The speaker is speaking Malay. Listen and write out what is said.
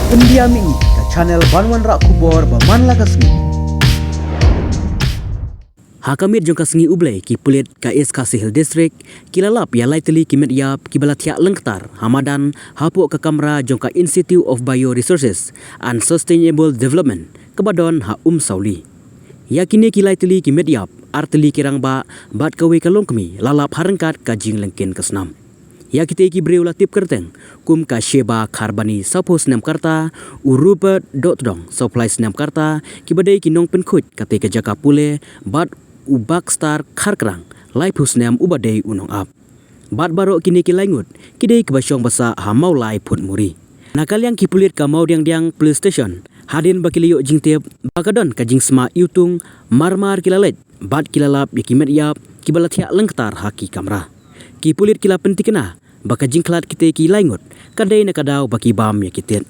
Pendiam ini ke channel Banwan Rak Kubor Baman Lagasmi. Hakamir jongka sengi ublay ki pulit ka is kasihil distrik kilalap ya laiteli kimet yap kibalatia lengktar Hamadan hapu ke kamera jongka Institute of Bioresources and Sustainable Development kebadon ha Sauli. Ya kini kilaiteli kimet yap arteli kirang ba bat kawe kalongkmi lalap harengkat ka jing lengkin kesnam. Ya kita ki breu latip kerteng kum ka Sheba Karbani sapos nam karta urupa dot dong supply nam karta kibadai kinong penkut kate ke jaka pule bat ubak star kharkrang lai phusnam ubadei unong ap bat baro kini kilaingut kidei kebasyong basa hamau lai phut muri nakal yang kipulit ka mau diang police station hadin bakiliyo jingtep bakadon ka jingsma yutung marmar kilalet bat kilalap yakimet yap kibalathia lengktar haki kamera kipulit kila pentikena baka jingklat kite ki laingut kadai nakadaw baki bam yakitet